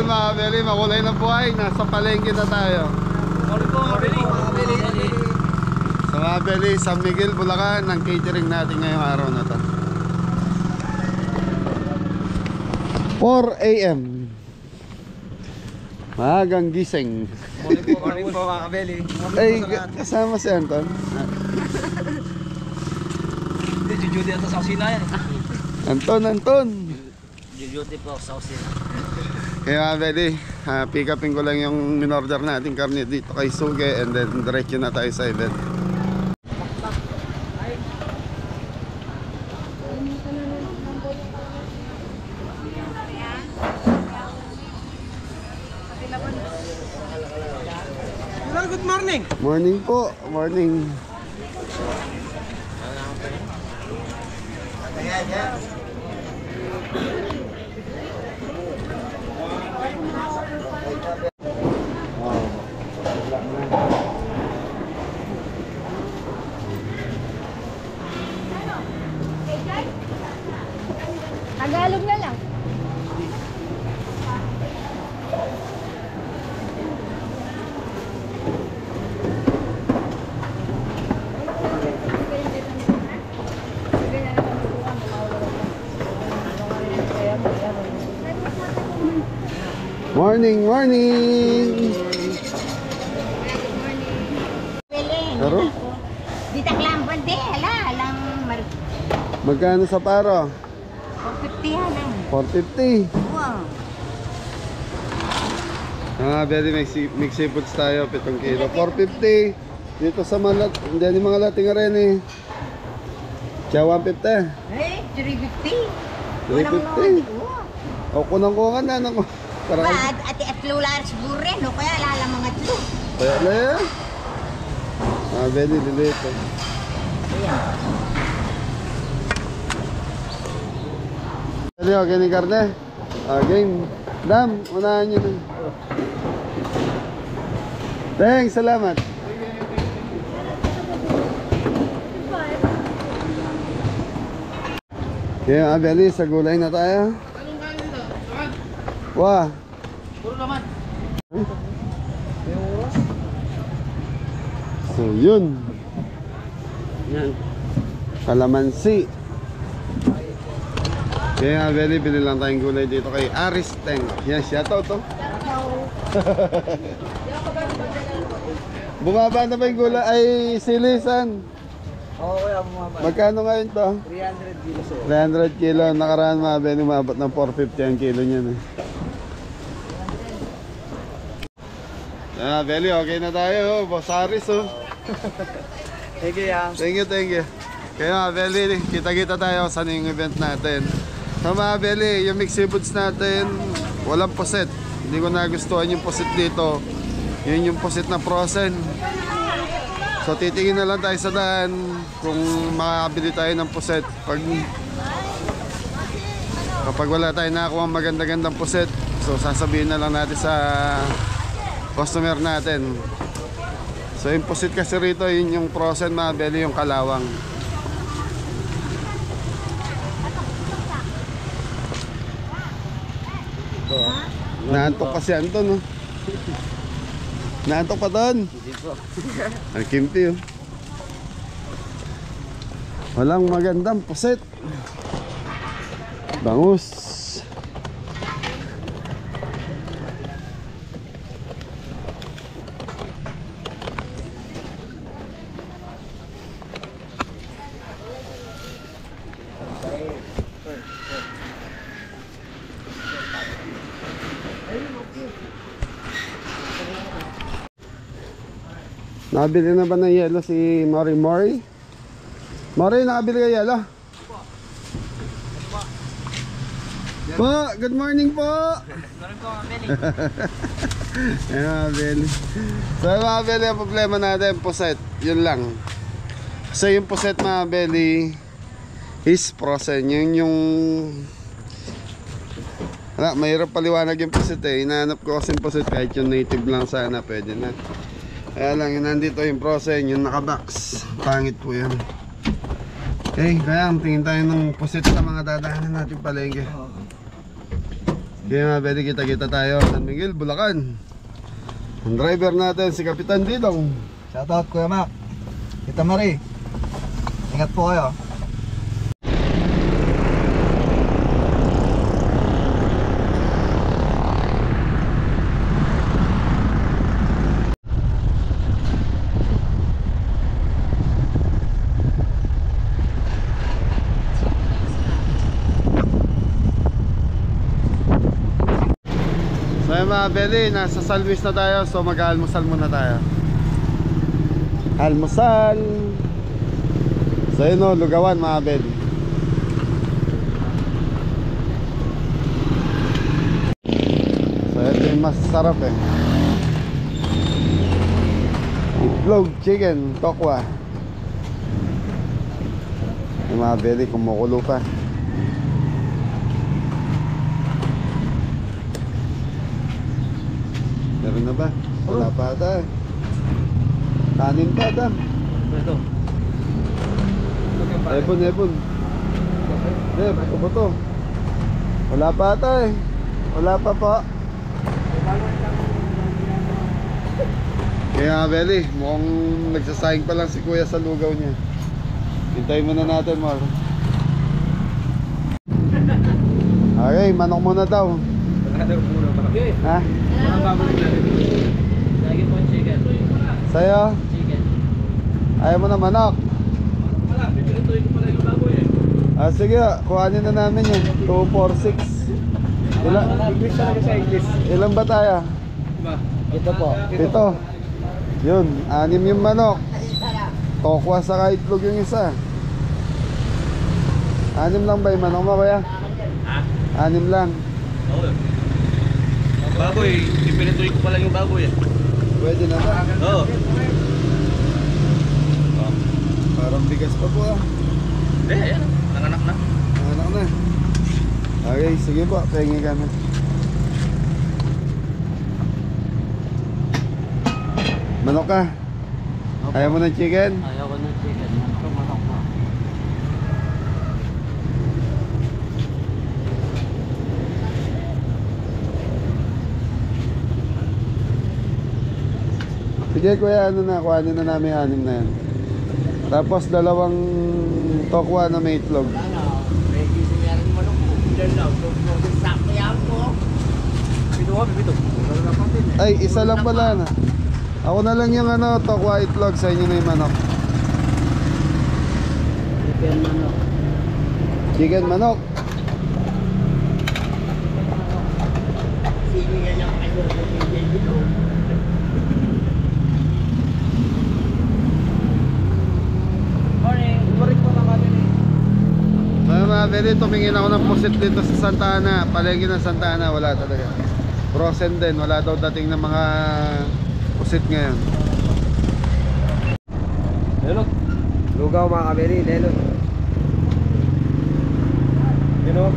mga Beli, makulay ng buhay. Nasa palengke na tayo. Morning po mga Beli. Sa mga Beli, San Miguel, Bulacan, ang catering natin ngayong araw na to. 4 AM. Magang gising. Morning po mga Beli. Ay, kasama si Anton. Hindi, jujuti ito sa kusina yan. Anton. Jujuti po sa kusina. Kaya mga Beli, pick upin ko lang yung in-order natin karne dito kay Suge, and then diretso na tayo sa event. Good morning. Morning po, morning. Tagalog na lang. Morning. Taro? Dita klamban de, alang Magkano sa paro? 450 halang. 450. Wow. Very mix seafoods tayo, 7 kilo. 450. Dito sa malat, hindi mga lating rin eh. Kaya 150. Eh, 350. 350. O kunang-kungan na nang para Ba, ati at lular siguro rin, no? Kaya lala mga tlo. kaya na yan. Very lilito. Ayan. Dali, okay ni karne. Game. Dam, unahan nyo na. Thanks, salamat. Okay, Abeli, sa gulay na tayo. Wah. Puro naman. So, yun. Kalamansi. Okay, Abeli, bili lang tayong gulay dito kay Aris Teng. Yan, shoutout to. Bumaba na ba yung gulay? Ay, silisan. Oo, kaya bumaba. Magkano ngayon to? 300 kilos. 300 kilo. Nakaraan mga Abeli, umabot ng 450 ang kilo niyan eh. Abeli, okay na tayo. Boss Aris oh. Thank you, Yang. Thank you. Kaya Abeli, kita-kita tayo sa yung event natin. So mga Abeli, yung mix seafoods natin, walang poset. Hindi ko nagustuhan yung poset dito. Yun yung poset na frozen. So titingin na lang tayo sa daan kung makakabili tayo ng poset. Kapag wala tayo nakakuha maganda-gandang poset, so sasabihin na lang natin sa customer natin. So yung poset kasi rito, yun yung frozen mga Abeli, yung kalawang. Naantok pa si Anton oh. Naantok pa doon. Ang kimpi oh. Walang magandang puset. Bangus. Nakabili na ba ng yelo si Mori? Mori, nakabili ka yelo? Po, good morning po. Morning po mga Beli. Ayan mga Beli. So mga Beli, ang problema natin, puset. Yun lang. So yung puset mga Beli is frozen. Yun yung mahirap paliwanag yung puset eh. Hinahanap ko kasi yung puset kahit yung native lang sana pwede na. Kaya lang, yun nandito yung frozen, yung nakabox. Pangit po yan. Okay, kaya tingin tayo ng puset sa mga dadaanan natin palengke. Kaya nga, pwede kita-kita tayo. San Miguel, Bulacan. Ang driver natin, si Kapitan Didong. Shoutout Kuya Mac. Kita Marie. Ingat po kayo. So yun mga Beli, nasa Salvis na tayo. So mag-almusal muna tayo. Almusal. So yun o, lugawan mga Beli. So ito yung masarap eh. Itlog, chicken, tokwa. Yung mga Beli, kumukulo pa. Meron na ba? Wala pa ata eh. Kanin pa ata. Ito. Ebon. Ito ba to? Wala pa ata eh. Wala pa pa. Kaya Beli, mukhang nagsasayang pa lang si Kuya sa lugaw niya. Hintayin muna natin, Mar. Okay, manok muna daw. Ha? Mga babalik natin. Lagi po chicken. Sa'yo? Chicken. Ayaw mo na manok? Wala, pipilituin ko pala yung baboy eh. Ah, sige, kuhanin na namin yun. 2, 4, 6. English talaga sa English. Ilan ba tayo? Diba? Ito po. 7. Yun, 6 yung manok. Tokwa sa itlog yung isa. 6 lang ba yung manok mo, kuya? Ha? 6 lang. Oo. Baboy, pipilituin ko pala yung baboy eh. Pwede na ba? Oo. Parang bigas pa po ah. Hindi, ayan. Nanganak na. Anak na. Okay, sige po, pengi kami. Manok ka? Ayaw mo ng chicken? Ayaw ko ng chicken. Ito manok na. Sige kuya, ano na, kuhanin na namin 6 na yan. Tapos 2 tokwa na may itlog. May gising yan yung manok ko. Diyan lang. Sakto yan po. Pito ko, pito. Ay, isa lang pala na. Ako na lang yung ano, tokwa itlog, sa inyo na yung manok. Chicken manok. Chicken manok. Sige nga yung kayo. Morning. Morning po mga kanina. Mga Beli, tumingin ako ng pusit dito sa Santa Ana. Palengke ng Santa Ana, wala talaga. Frozen din, wala daw dating ng mga pusit ngayon. Lelot. Lugaw mga kaberi, lelot. You know?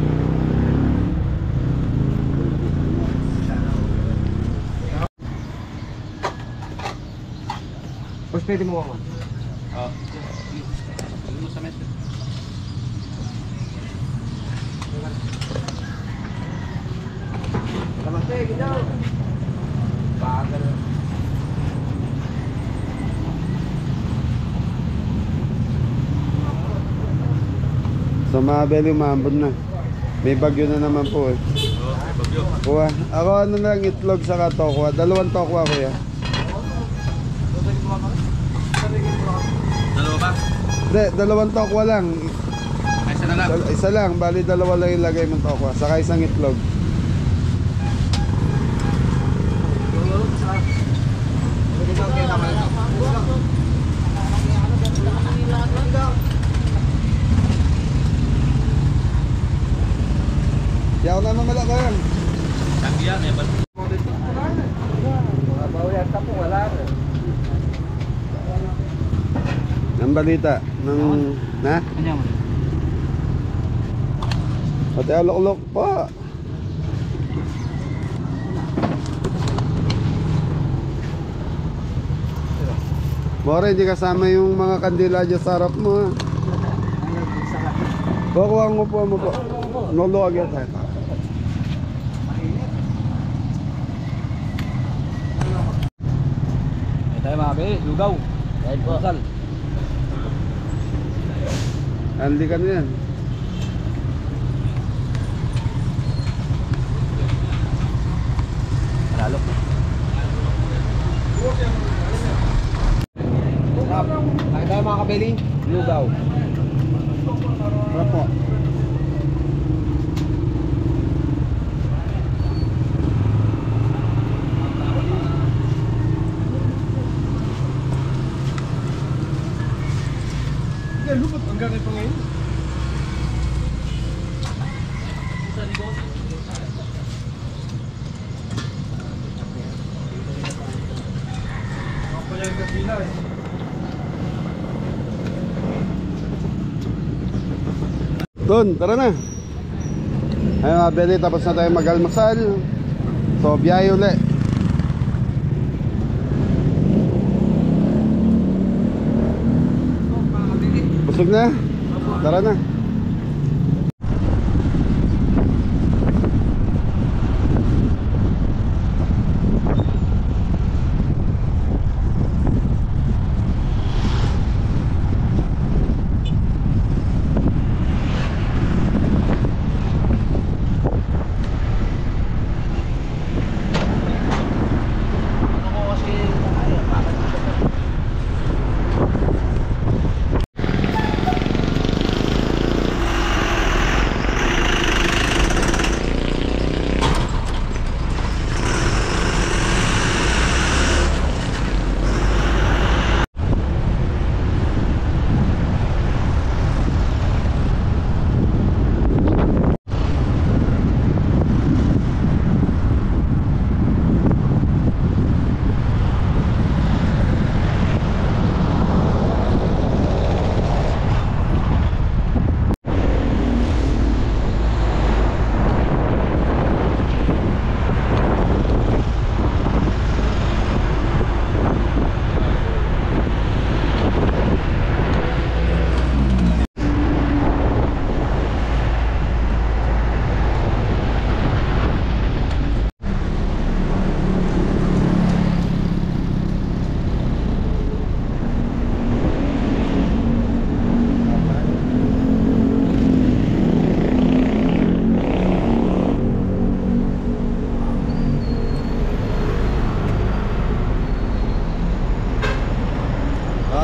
Boss, pwede mo ako. Ano sa mesa? Namaste, ginaw. Bagal. So mga Beli, umambon na. May bagyo na naman po eh. May bagyo. Kuha. Ako ano lang, itlog sa tokwa. 2 tokwa kuya. Dalawa ba? Hindi, 2 tokwa lang. Ay, isa na lang. Isa lang, bali 2 lang ilagay mong tokwa. Saka isang itlog. Yaw na mamala ko yan. Sabi yan, eh. Mabawian ka po, wala na. Ang balita ng na? Kanya mo. Pati alok-lok pa. Bore, hindi kasama yung mga kandila dyan sa harap mo ha. Kukuha mo po. Nolo agad ha. Tayo mga be, lugaw. Dahil po. Sal. Anli ka na yan. Lalo. Sarap. Tayo tayo mga kabeli. Lugaw. Sarap po. Lupot ang gagawin pa ngayon. Doon, tara na. Ayun mga beli, tapos na tayo mag-almasal. So, biyahe uli. Busog na? Tara na.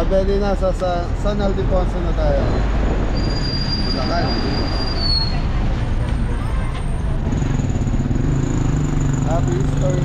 Beli na sa San Ildefonso na tayo. Bulacan. Happy Easter.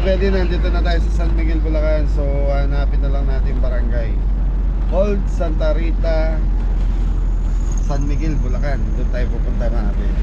Pwede, nandito na tayo sa San Miguel, Bulacan. So hanapin na lang natin barangay Old Santa Rita, San Miguel, Bulacan. Doon tayo pupunta mga pwede.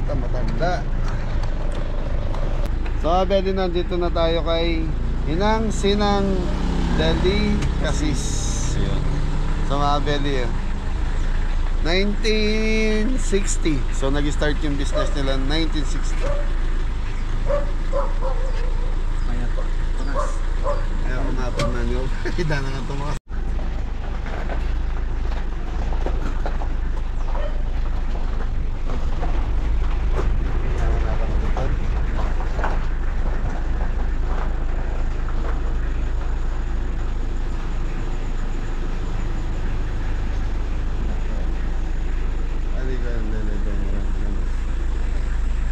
Matanda. So pwede, nandito na tayo kay Inang Sinang Delicacies. Yun. Sa mga belly. 1960. So nag-start yung business nila 1960. Kaya to. Panas. Kaya kumapag manual. Hida na nga ito mga.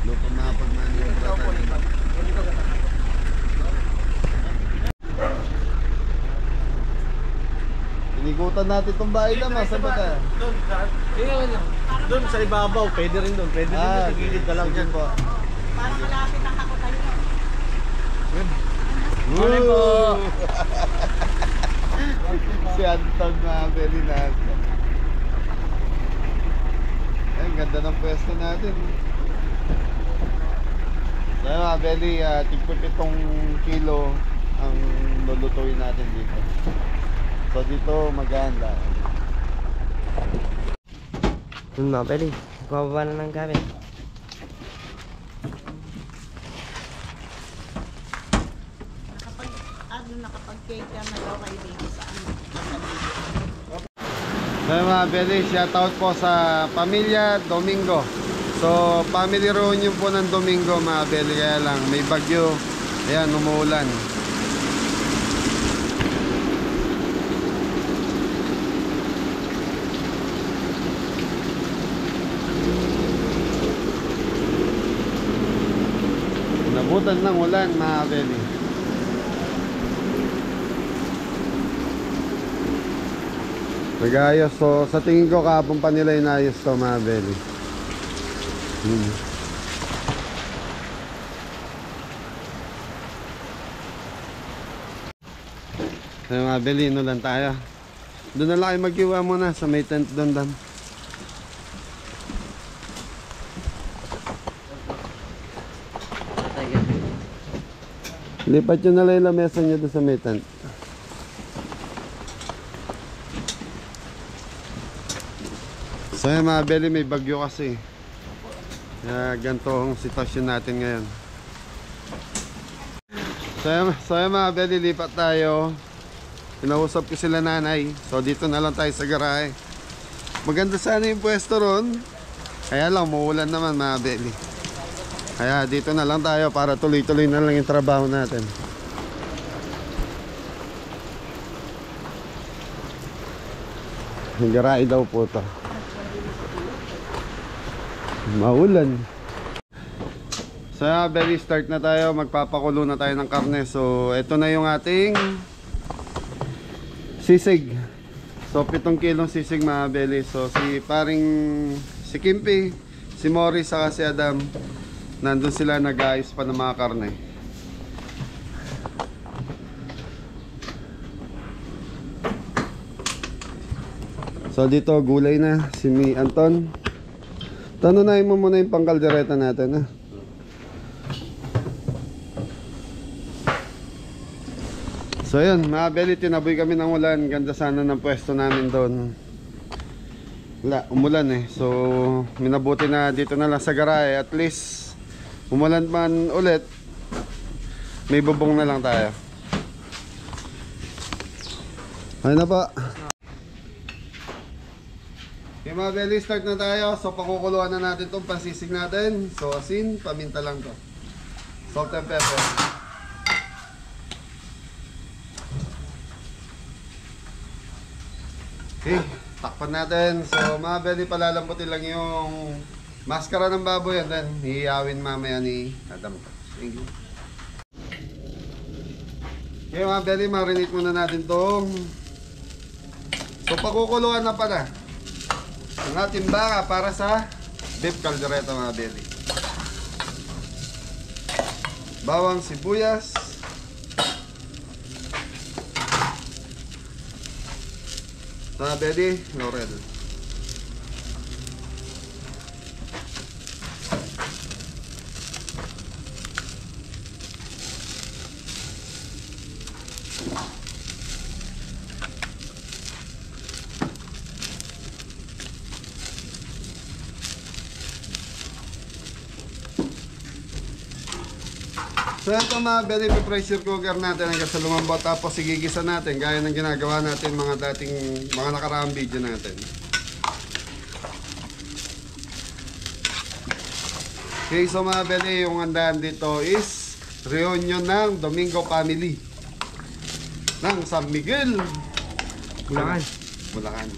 Lupa mapag manual. Inikutan natin itong bahay na, masama ka. Doon sa ibabaw, pwede rin doon. Pwede rin doon, sa gilid na lang sige dyan. po. Para malapit ang kakutan nyo. Morning po! Si Anton na very nice. Ay, ganda ng pwesto natin. So mga belly, tigpipitong kilo ang lulutuin natin dito. So dito maganda. Yung mga pwede, bababa na ng gamit. Nakapag-cake ka na daw kayo dito sa ano. So mga belly, shoutout po sa Pamilya Domingo. So family reunion po ng Domingo mga belly, kaya lang may bagyo. Ayan, umuulan. Nabutan ng ulan mga belly. Nag-ayos. So sa tingin ko kahapon pa nila inayos to mga belly. So mga belly, inulan tayo. Doon na lang kayo mag-iwa muna sa may tent doon dan. Lipat nyo na lang yung lamesa nyo doon sa may tent. So yung mga belly, may bagyo kasi. Kaya ganito ang sitwasyon natin ngayon. So yung mga belly, lipat tayo. Pinausap ko sila nanay. So dito na lang tayo sa garahe. Maganda sana yung pwesto ron. Kaya lang, muulan naman mga belly. Kaya dito na lang tayo para tuloy-tuloy na lang yung trabaho natin. Yung garahe daw po ito. Maulan. So belly, start na tayo. Magpapakulo na tayo ng karne. So ito na yung ating sisig. So 7 kilong sisig mga belly. So si Kimpi, si Morris, saka si Adam, nandun sila nag-ayos pa ng mga karne. So dito gulay na si Anton. Tanunayin mo muna yung pangkaldereta natin, ha? So yun mga belly, tinaboy kami ng ulan. Ganda sana ng pwesto namin doon. Wala, umulan eh. So minabuti na dito na lang sa garahe. At least umulan man ulit, may bubong na lang tayo. Ayun na pa. Okay mga belly, start na tayo. So pakukuluan na natin itong pansisig natin. So asin, paminta lang to. Salt and pepper. Okay, takpan natin. So mga belly, palalamputin lang yung maskara ng baboy. And then hihiyawin mamaya ni Adam. Thank you. Okay mga belly, marinate muna natin itong. So pakukuluan na pala ang ating baka para sa beef caldereta mga belly. Bawang sibuyas, mga belly, laurel. So ito mga belly, pressure cooker natin hanggang sa lumambot. Tapos igigisa natin gaya ng ginagawa natin mga nakaraang video natin. Okay, so mga belly, yung handaan dito is reunion ng Domingo family ng San Miguel, Bulacan. Bulacan.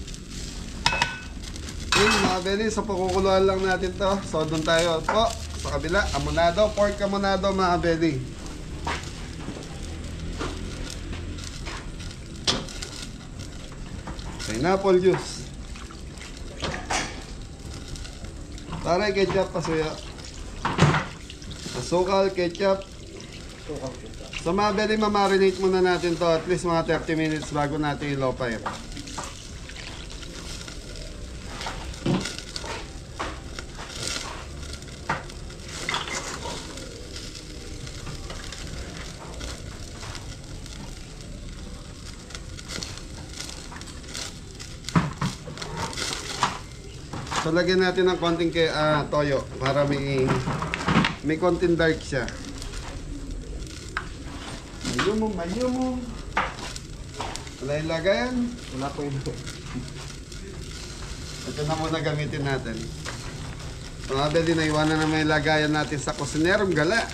Okay mga belly, sa pakukuluan lang natin to. So doon tayo po sa kabila, amonado, pork amonado mga belly. Pineapple juice. Taray, ketchup, pasuya. Asukal, ketchup. So mga belly, mamarinate muna natin to at least mga 30 minutes bago natin i-low fire. So lagyan natin ng konting toyo para may konting dark siya. Mayumong. Wala yung lagayan. Wala po yun. Ito na muna gamitin natin. Mga belly, naiwanan na may lagayan natin sa kusinerong gala.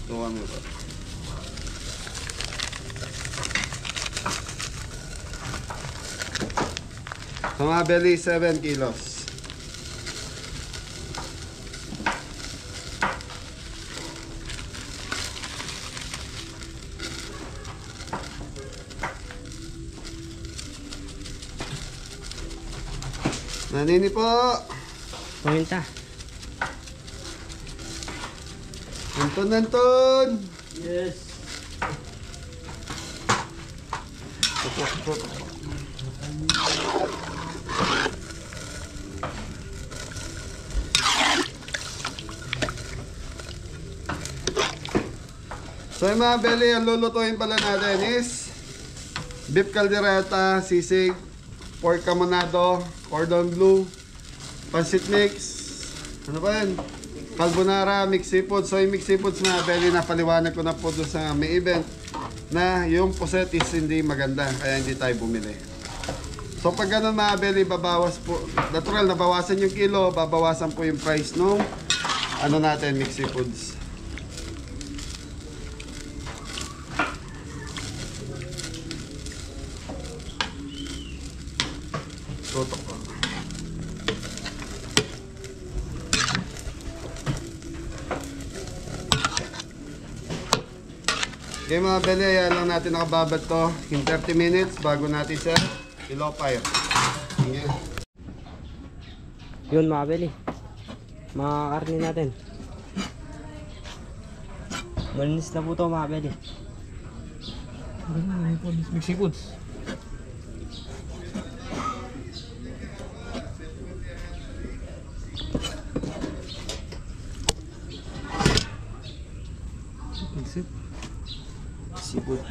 Ito kami ba? So mga belly, 7 kilos. Nanini po. Pumunta. Anton. Yes. So yung mga belly, ang lulutuin pala natin is beef caldereta, sisig, pork camonado, cordon bleu, pancit mix, ano ba yun? Carbonara, mixed seafood. So yung mixed seafoods mga belly, napaliwanag ko na po doon sa may event na yung puset is hindi maganda, kaya hindi tayo bumili. So pag ganun mga belly, babawas po, natural, nabawasan yung kilo, babawasan po yung price nung ano natin, mixed seafoods. Tutok ko. Okay mga belly, ayan lang natin nakababad to in 30 minutes bago natin siya i-low fire. Okay. Yun mga beli. Mga karne natin. Malinis na po ito mga beli. Mixed seafoods. Seafood. So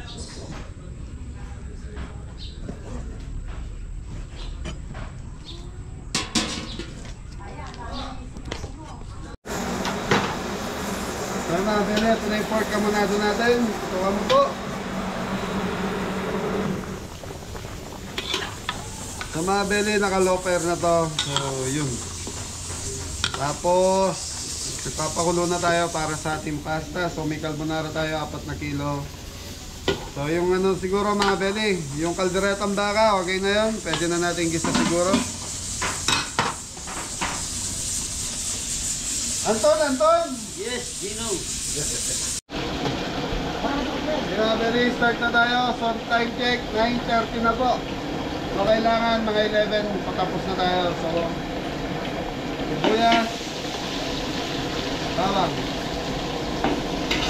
mga belly, ito na yung pork camonado natin. Tuwa mo po. So mga belly, naka-low fire na to. So yun. Tapos ipapakulo na tayo para sa ating pasta. So may carbonara tayo, 4 na kilo. So yung ano siguro mga belly, yung kalderetang baka, okay na yun. Pwede na natin gisa siguro. Anton! Yes, Gino. Mga belly, start na tayo. So time check, 9:30 na po. So kailangan mga 11 patapos na tayo. So sibuyas, bawang.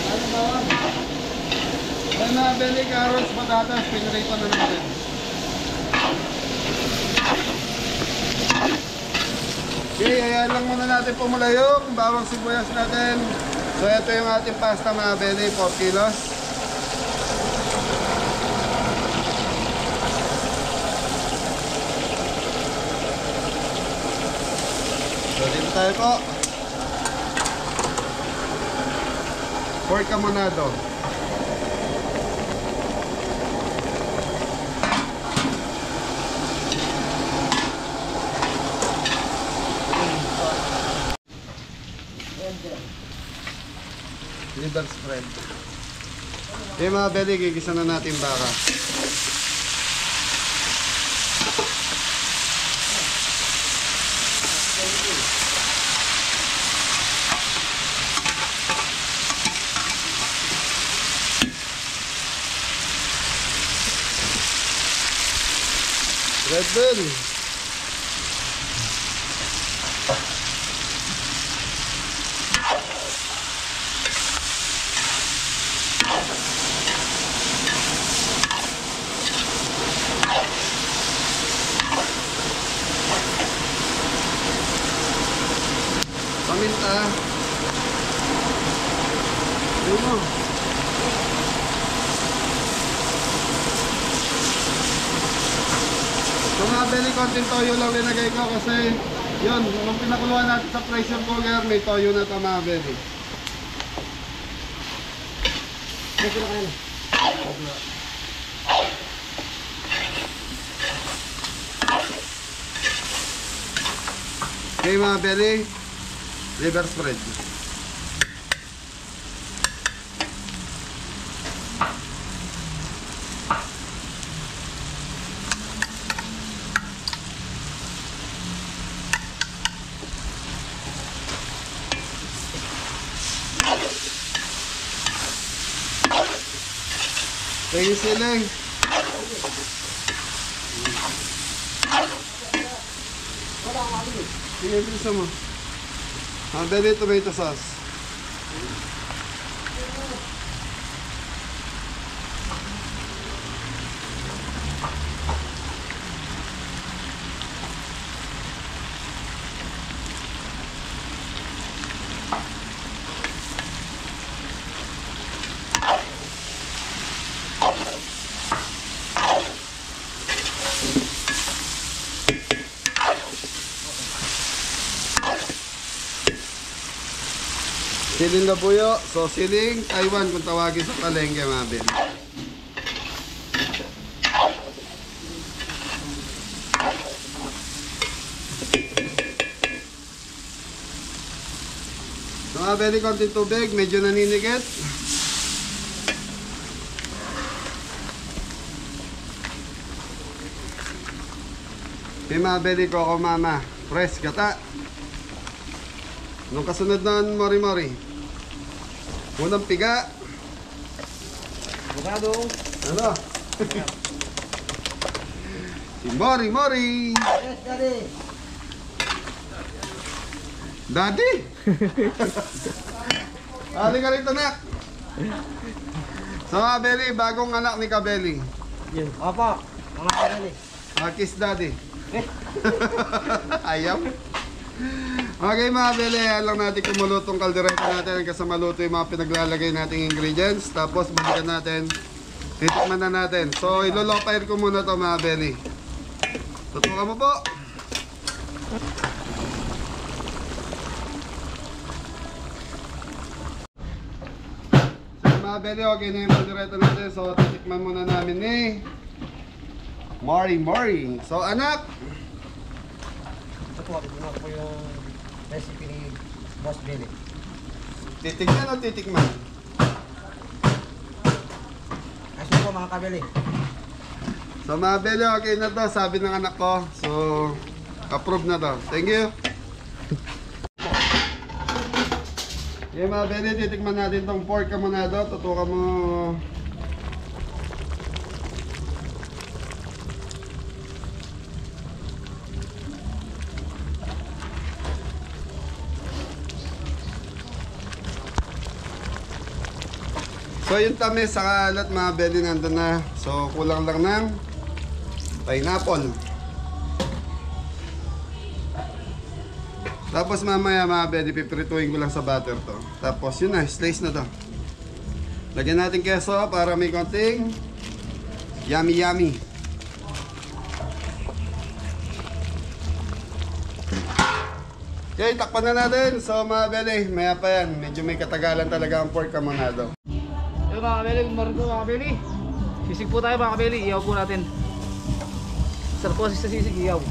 Ano bawang? Yan mga belly, carrots, patatas, pinirito na natin. Okay, ayan lang muna natin pumula yung bawang sibuyas natin. So ito yung ating pasta mga belly, 4 kilos. So dito tayo po. Pork Camonado. Liver spread. Okay mga belly, gigisa na natin baka. Red Bull. Paminta. Ayun mo. So mga belly, konting toyo lang linagay ko kasi yun, nung pinakuluan natin sa pressure cooker, may toyo na ito mga belly. Okay mga belly, liver spread. Tingin siling. Tingin bisa mo. Belly tomato sauce. Siling labuyo, so siling Taiwan kung tawagin sa palengke mga belly. So mga belly, konting tubig, medyo naninigit. Okay mga belly, Coco Mama, fresh gata. Nung kasunod nun, mori-mori. Unang piga. Bukado. Ano? Si Mori Mori. Yes, daddy. Daddy? Ali ka rito, nak. So mga belly, bagong anak ni Kabeli. Yes. Opo. Mga kanali. Kiss daddy. Ayaw. Okay mga belly, lang natin kumulutong kaldereta natin kasi maluto yung mga pinaglalagay nating ingredients. Tapos balikan natin, titikman na natin. So ilo-low fire ko muna to mga belly. Tutukan mo po. So mga belly, okay na yung kaldereta natin. So titikman muna namin ni Mori Mori. So anak, Ito po yung recipe ni Boss Billy. titikman o titikman? Kasi po mga kabili. So mga belly, okay na to, sabi ng anak ko. So, approve na to. Thank you. Okay mga belly, titikman natin tong pork camonado. Tutukan mo. So yung tamis sa kalat mga belly nandun na. So kulang lang ng pineapple. Tapos mamaya mga belly, piprituin ko lang sa butter to. Tapos yun na, slice na to. Lagyan natin keso para may konting yummy yummy. Okay, takpan na natin. So mga beli, maya pa yan. Medyo may katagalan talaga ang pork camonado. Ayun mga kabeli, marunong mga kabeli. Sisig po tayo mga kabeli, iyaw po natin. Sarap po kasi sa sisig, iyaw.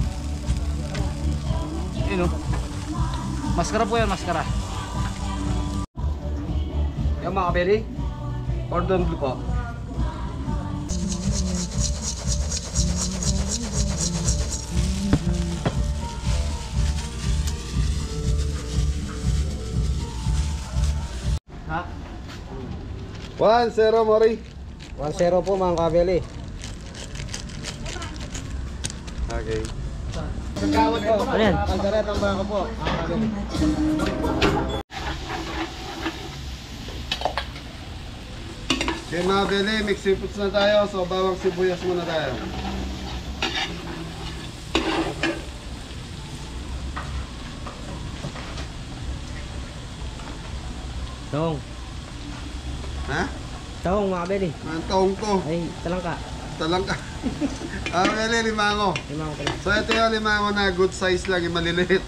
Yun o. Maskara po yan, maskara. Yung mga kabeli, cordon bleu po. Ha? 1-0 Mori. 1-0 po mga kabeli. Okay. Pagkawad po. Ano yan? Pagkaret ang bako po. Mga kabeli. Okay mga beli, mix seafoods na tayo. So bawang sibuyas muna tayo. Tong. Ha? Tong mga kabeli. Ang taong to. Ay, talang ka. Talang ka. Beli, limango. Limang pala. So ito yung limango na good size lang, yung maliliit.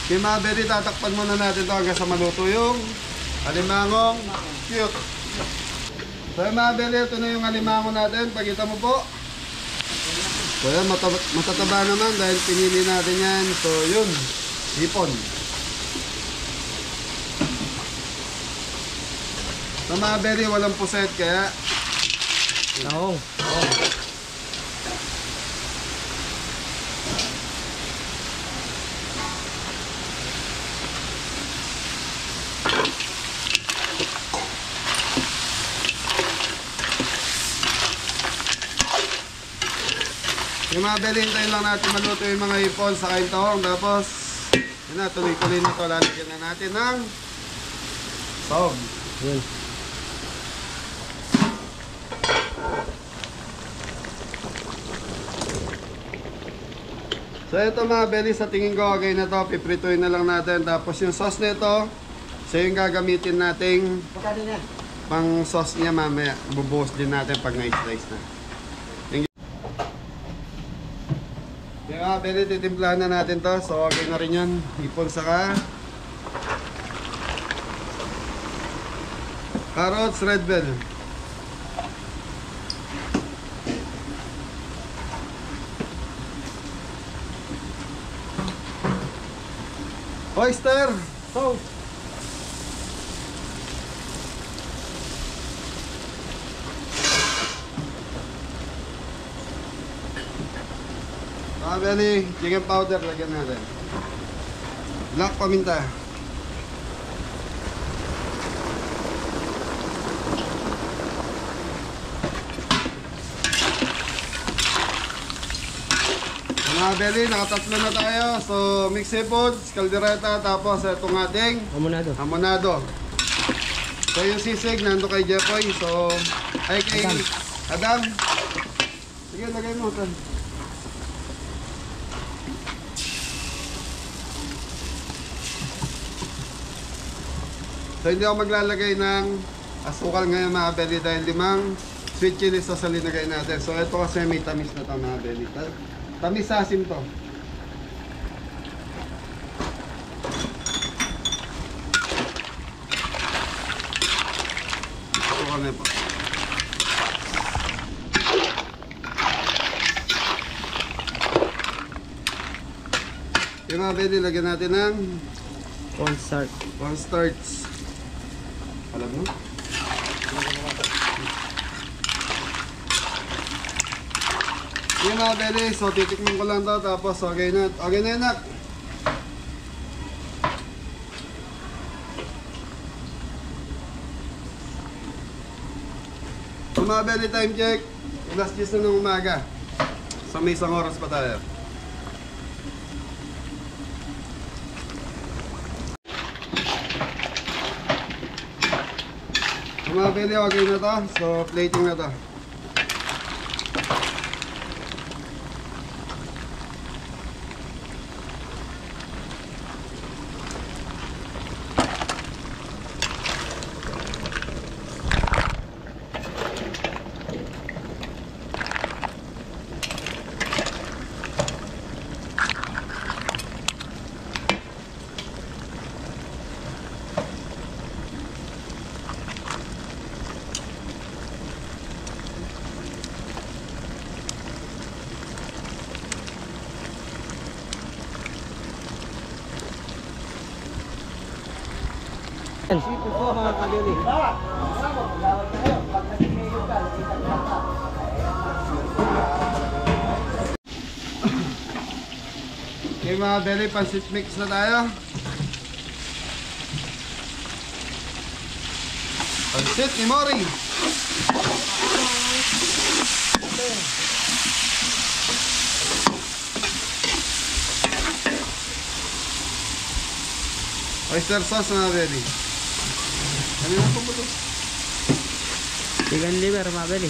Okay mga beli, tatakpan muna natin ito hanggang sa maluto yung alimangong cute. So yung mga beli, ito na yung alimango natin. Pakita mo po. So yan, matataba naman dahil pinili natin yan. So yun, hipon. So mga beli, walang puset kaya Tong. yung mga beli, hintayin lang natin maluto yung mga hipon sa kain tahong. Tapos, yun na, tuloy-tuloy na ito. Lalagyan na natin ng sahog. Yun. So ito mga beli, sa tingin ko okay na to, piprituin na lang natin. Tapos yung sauce nito, siya yung gagamitin nating Pagkano na? pang sauce niya mamaya. Bubuhos din natin pag na-slice na. Yung mga beli, titimplahan na natin to. So okay na rin yun. Hipon saka carrots, red bell. Oyster! Tong. Mga beli, chicken powder lagyan natin. Black paminta. Mga beli, nakatatlo na tayo. So, mix seafoods, kaldereta, tapos itong ating Amunado. hamonado. So, yung sisig, nando kay Jeffoy. So, ay kay Adam. Sige, lagay mo. Tan. So, hindi ako maglalagay ng asukal ngayon mga beli dahil 5 sweet chili sauce ang linagay natin. So, ito kasi may tamis na ito mga beli. Tamis asim to. Asukal na po. Yung mga beli, lagyan natin ng Cornstarch. cornstarch. Alam mo? Yung mga beli, so titikman ko lang to tapos okay na. Okay na yun, nak. So mga beli, time check. Alas 10 na ng umaga. So may isang oras pa tayo. Mga beli, okay na to. So, plating na to. Sipo po mga kabili. Okay mga belly, pansit mix na tayo. Pansit ni Mori. Oyster sauce mga belly. Ano yung pumuto? Chicken liver mga kabili.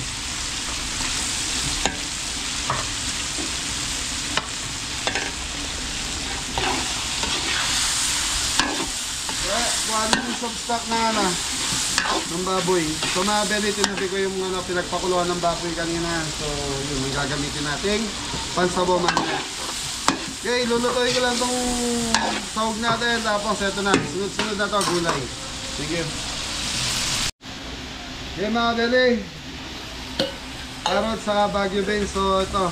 Kung ano yung substock na ano ng baboy. So mga belly, tinabi ko yung ano, pinagpakuluan ng baboy kanina. So yun, yung gagamitin natin pansabo mamaya. Okay, lulutuin ko lang tong sahog natin. Tapos eto na, sunod-sunod na to, gulay. Sige. Okay mga belly, carrot sa Baguio beans. So ito,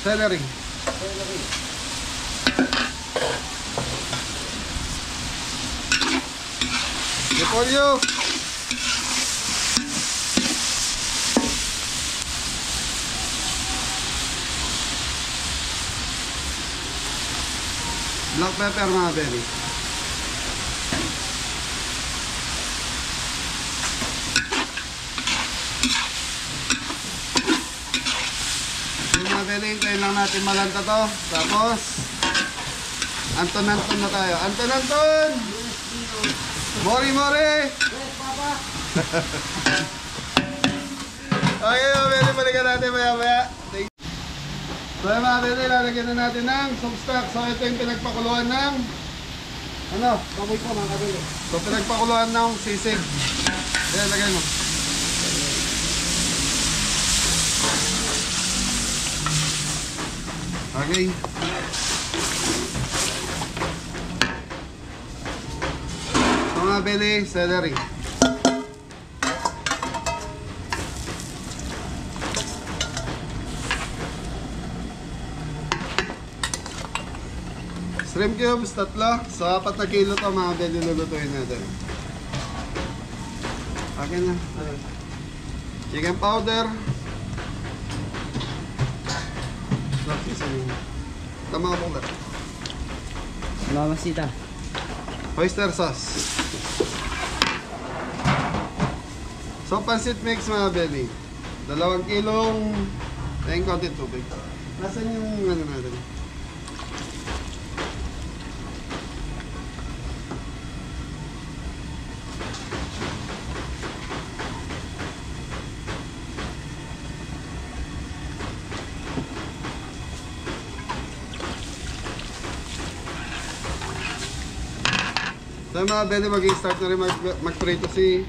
celery. Repolyo. Black pepper mga belly. Yung mga belly, hintayin lang natin malanta to. Tapos Anton-Anton na tayo. Anton-Anton! Mori-Mori! Okay mga belly, balikan natin maya-maya. So yung mga belly, lalagyan na natin ng substock. So ito yung pinagpakuluan ng ano? Baboy po mga kabili. So pinagpakuluan ng sisig. Ayan, lagay mo. Okay. So mga belly, celery. Shrimp cubes, tatlo. So, 4 na kilo to mga belly, lulutuin natin. Okay na. Chicken powder. Tama po ba? Mamasita. Oyster sauce. So, pansit mix mga belly. 2 kilong tayong konti tubig. Nasaan yung ano natin? So mga belly, mag-i-start na rin mag-prito si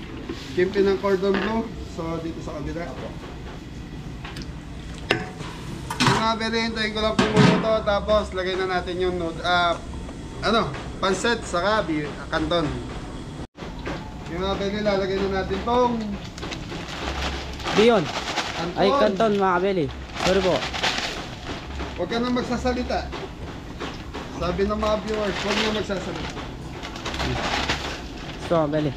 Kimpi ng cordon bleu. So dito sa kabila. So mga belly, hintayin ko lang pumulo to. Tapos lagay na natin yung pancit saka kanton. Yung mga belly, lalagay na natin tong Diyon. kanton. Ay, kanton mga kabili. Sorry po. Huwag ka na magsasalita. Sabi ng mga viewers, huwag na magsasalita. Ito mga kabili.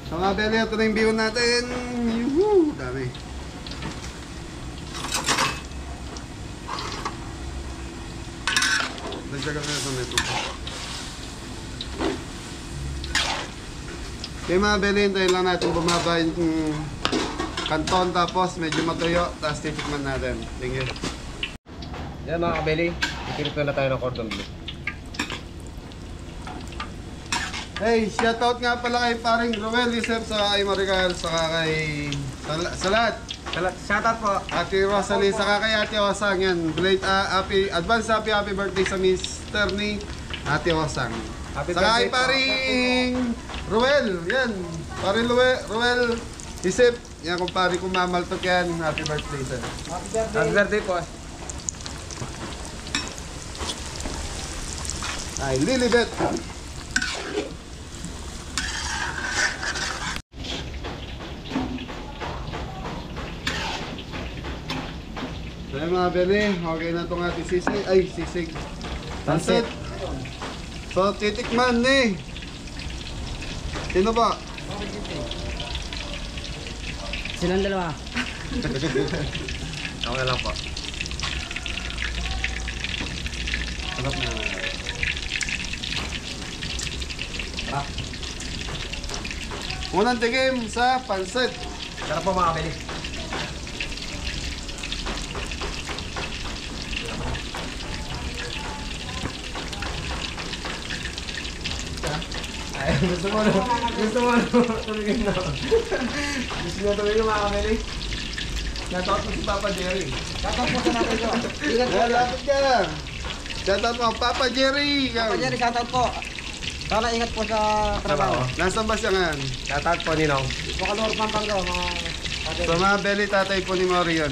So mga belly, ito na yung view natin. Yuhuu! Dami. Dagdagan na ito nito. Okay mga belly, hintayin lang natin bumaba yung kanton. Tapos medyo matuyo. Tapos titikman natin. Thank you. Yan mga kabeli, ikinito na tayo ng cordon bleu. Hey, shoutout nga pala kay paring Roel Lisep, saka kay Marical, saka kay Salat. Shoutout po. Ate Rosalie, saka kay Ate Osang. Yan, advance happy birthday sa mister ni Ate Osang. Happy Saka kay birthday po. paring Roel, yan. Paring Roel Lisep. Yan, kung pari kumamaltok yan, happy birthday sir. Happy birthday po. Ay, Lilibet. Ay mga beli, okay na itong ating sisig. Ay, sisig. Pansit. So, titikman eh. Sino ba? Silang dalawa. Ako na lang po. Sarap na. Unang tikim sa pansit. Sarap po mga kabeli. Ay, gusto mo tumigil na. Gusto mo tumigil mga kabeli. Natakot mo si Papa Jerry. Shoutout po sa natin ko. Ingat po. Lapit ka. Shoutout mo, Papa Jerry. Papa Jerry, shoutout po. Sana ingat po sa trabaho. Nasaan ba siya ngayon? Shoutout po Ninong. Bukalor Pampanga, mga So mga beli, tatay po ni Marion.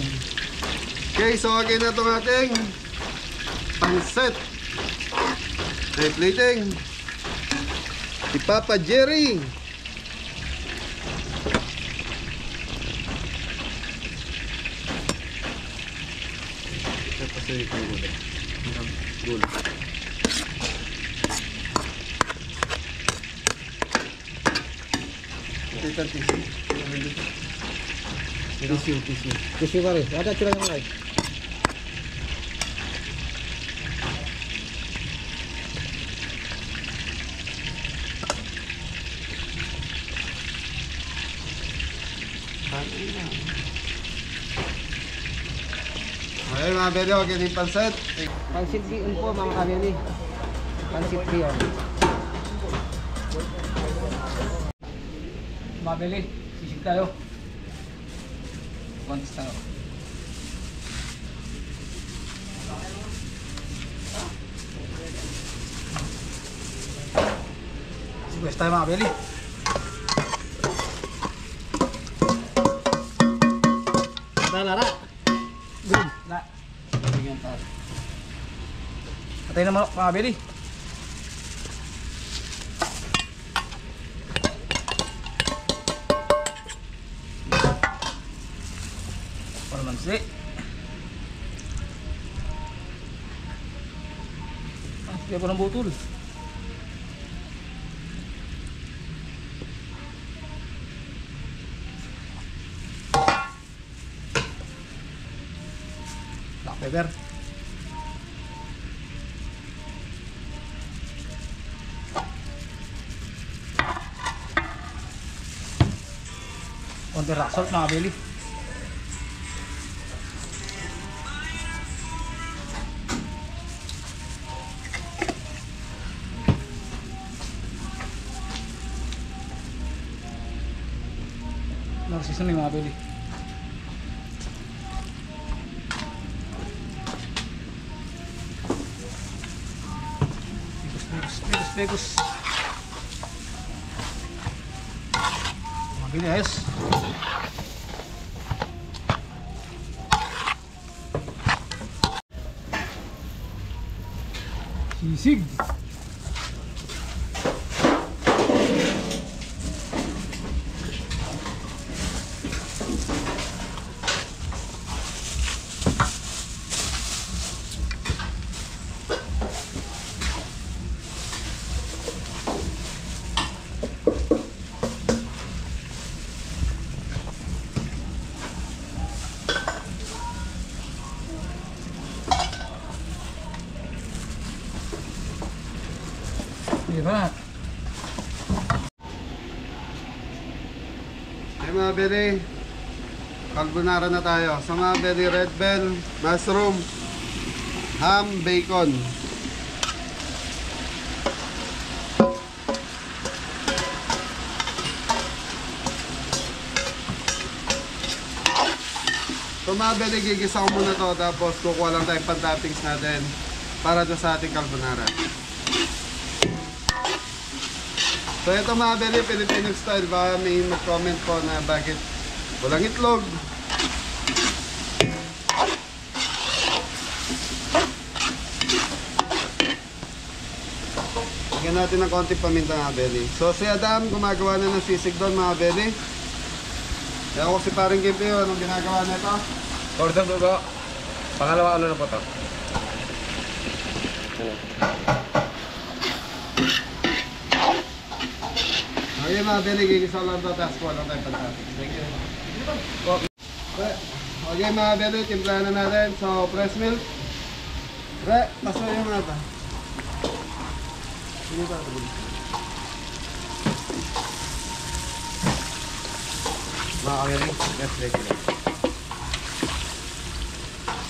Okay, so okay na itong ating pansit. Ay, plating. Si Papa Jerry. Ito sa yung gulo. Ito tissue. Tissue pa rin. Ada sila ng live. Okay mga beli, okay na yung pansit. Pansit Bion po mga kabili. Pansit Bion. Mabili, sisig tayo. Kontis tayo. Sibuyas tayo mga beli. Lara. Good. Na. Bigyan tayo. Patay na mga beli. Mansi. Sige po ng butol. Black pepper. Konti rock salt mga beli. Narsiso na yung mga beli. Pegus. Mga beli ayos. Sisig. Di ba? Ay mga beli, carbonara na tayo. Sa mga beli, red bell, mushroom, ham, bacon. So mga beli, gigisa ko muna to, tapos kukuha lang tayong pan-toppings natin para doon sa ating carbonara. So ito mga beli, Filipino style. Baka may mag-comment po na bakit walang itlog. Lagyan natin ng konti paminta mga beli. So si Adam gumagawa na ng sisig doon mga beli. Kaya ako si paring Gimpio, anong ginagawa na ito? Ordong dugo. Pangalawa ano na po to? Okay mga beli, gigisa lang ito, tapos kuha lang tayo pagkakas. Thank you. Okay mga beli, timplahan na natin. So, fresh milk. Re, paso yung mga ito. Sige pa, Mga kamili, yes, thank you.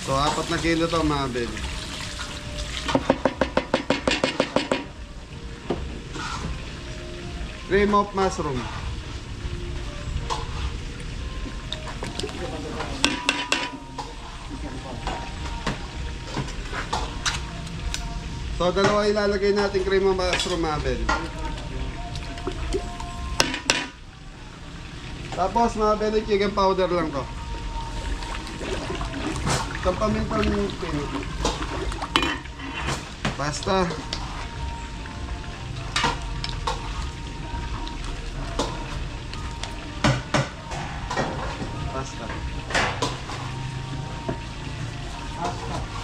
so, 4 na kilo to mga beli. Cream of mushroom. So, dalawa ilalagay natin cream of mushroom, Mabel. Tapos, Mabel, chicken powder lang to. Isang pamintang pino. Pasta. Pasta.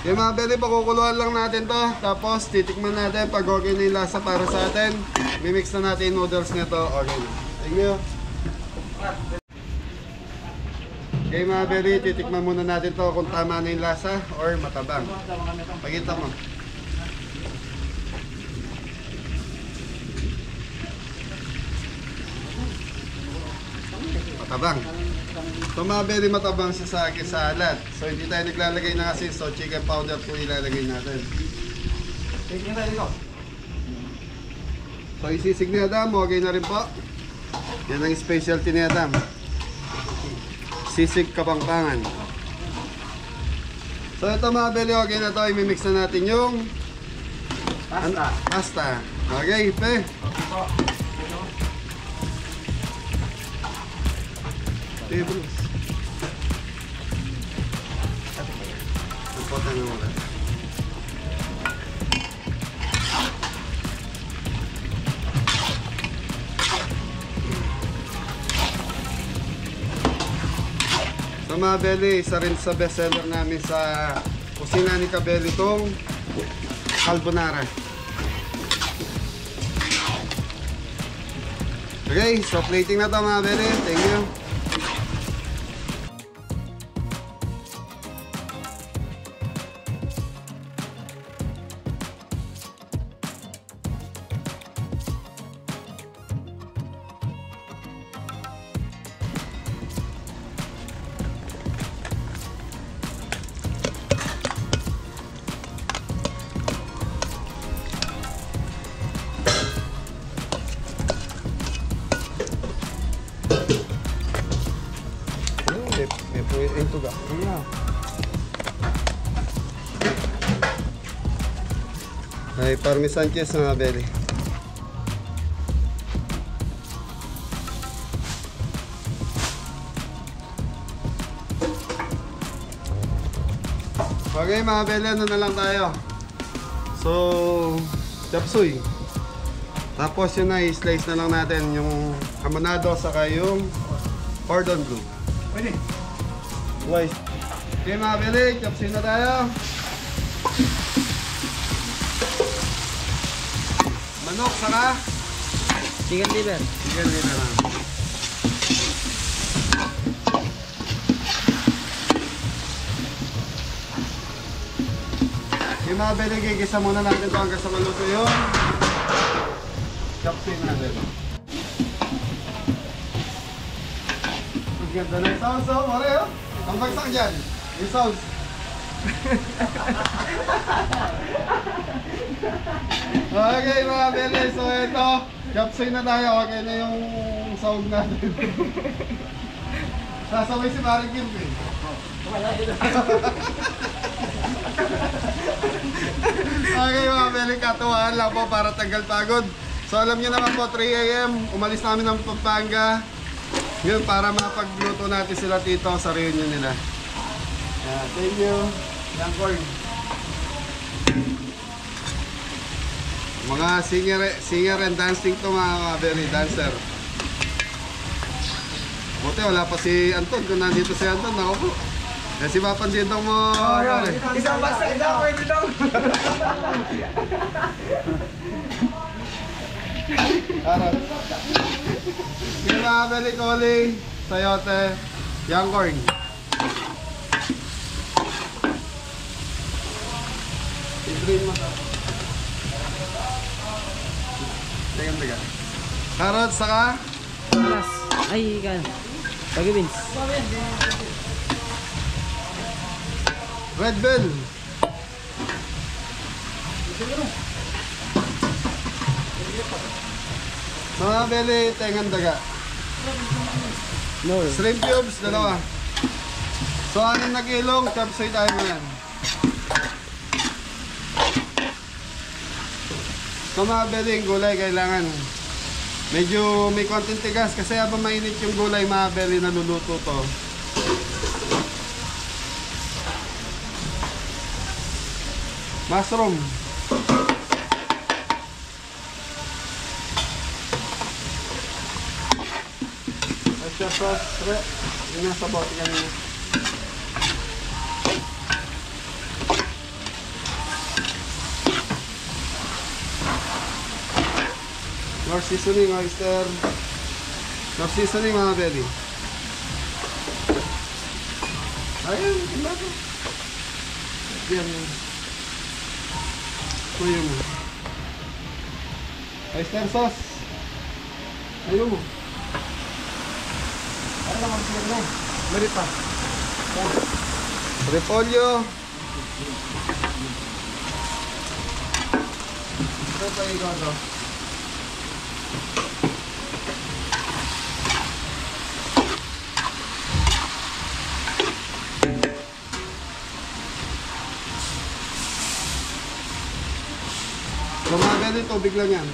Yung mga beli, pakukuluan lang natin to. Tapos titikman natin pag okay na yung lasa para sa atin. Mimix na natin yung noodles nito. Okay na. Thank you. Okay mga beli, titikman muna natin to kung tama na yung lasa or matabang. Pakita mo. Matabang. So mga very matabang siya sa akin sa alat. So hindi tayo naglalagay ng asin. So chicken powder po ilalagay natin. Tingnan tayo dito. So isisig ni Adam, okay na rin po. Yan ang specialty ni Adam. Sisig Kapampangan. So ito mga beli, okay na to. Imimix na natin yung pasta. Okay, pe. Hey, Bruce. Ipot na wala. So mga beli, isa rin sa bestseller namin sa kusina ni Kabeli itong carbonara. Okay, so plating na to mga beli. Thank you. May po ito ga. Ay, parmesan cheese mga beli. Okay mga beli, ano na lang tayo. So, chop suey. Tapos yun na, i-slice na lang natin yung hamonado saka yung cordon bleu. Pwede. Guys. Okay mga beli, chop suey na tayo. Manok saka Chicken liver. chicken liver lang. Yung mga beli, gigisa muna natin ito hanggang sa maluto yung chop suey natin. Ang ganda na yung sauce, oh. Mare, oh. Ang bagsak dyan. Yung sauce. Okay mga beli, so ito, chop suey na tayo. Okay na yung sahog natin. Sasaway si Maring Kim eh. Okay mga beli, katuwaan lang po para tanggal pagod. So alam niyo naman po, 3 AM, umalis namin ng Pampanga. Yun, para mapagluto natin sila dito sa reunion nila. Yeah, thank you. Yan, corn. Mga singer and dancing to mga belly dancer. Buti wala pa si Anton. Kung nandito si Anton, ako po. Kasi papandito mo. Isang basta, isang pwede daw. Harap. Yung mga belikoli, sayote, young corn. I-drain mo sa. Teka. Carrots, saka? Alas. Ay, ikan. Pag-ibins. Red bell. Mga beli, tengan daga. No. Shrimp cubes, dalawa. So, 6 na kilong, chopsoy tayo mo yan. So, mga beli, yung gulay kailangan medyo may konting tigas kasi habang mainit yung gulay, mga beli, naluluto to. Mushroom. Extra sauce, yung nasa bote kanina. More seasoning, oyster. More seasoning, mga belly. Ayun, tingnan ko. Yan. Tuyo mo. Oyster sauce. Ayun mo. Ano lang ang sila na? Merit pa. Repolyo. Ito pa ikaw ito. Lumaga din, tubig lang yan.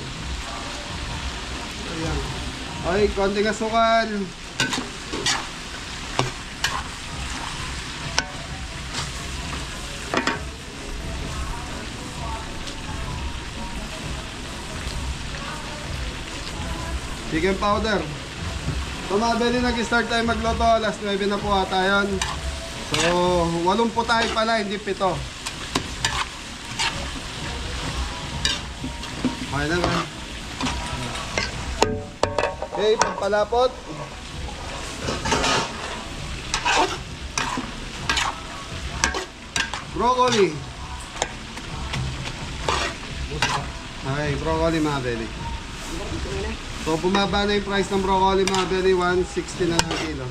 Ayan. Okay, konting asukal. Chicken powder. So mga beli, nag-start tayo magluto. Alas 9 na po ata yun. So 8 po tayo pala, hindi 7. Okay na ba? Okay, pampalapot. Broccoli. Okay, broccoli mga beli. So bumaba na yung price ng broccoli mga beli, 160 na ng kilo.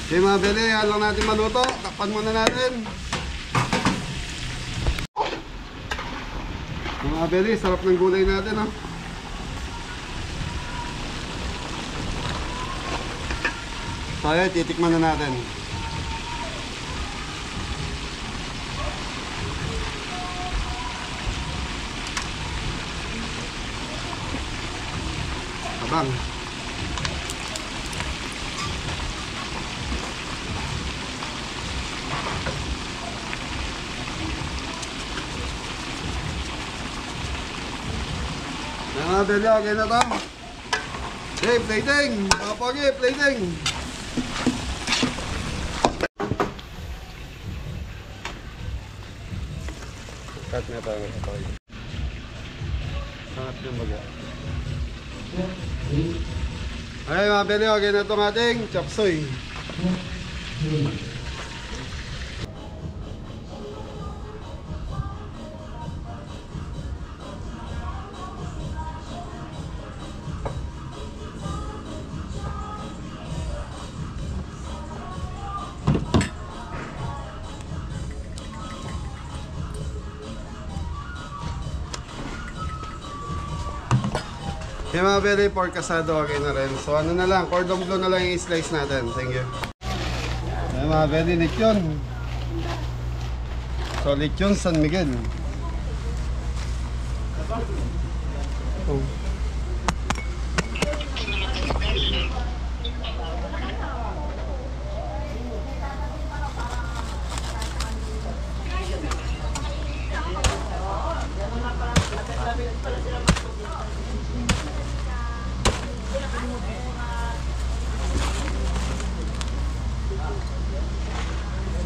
Okay mga beli, yan lang natin maluto. Takpan muna natin. Mga beli, sarap ng gulay natin, ha? So ayan, titikman na natin. Abang. Mga beli, okay na to. Okay, plating. Mga pogi, plating. Cut na tayo mga pogi. Sangat yung baga. Okay mga beli, okay na itong ating chop suey. Okay mga beli, pork asado okay na rin. So ano na lang, cordon bleu na lang yung slice natin. Thank you. Okay mga beli, lechon. So lechon San Miguel. Oh.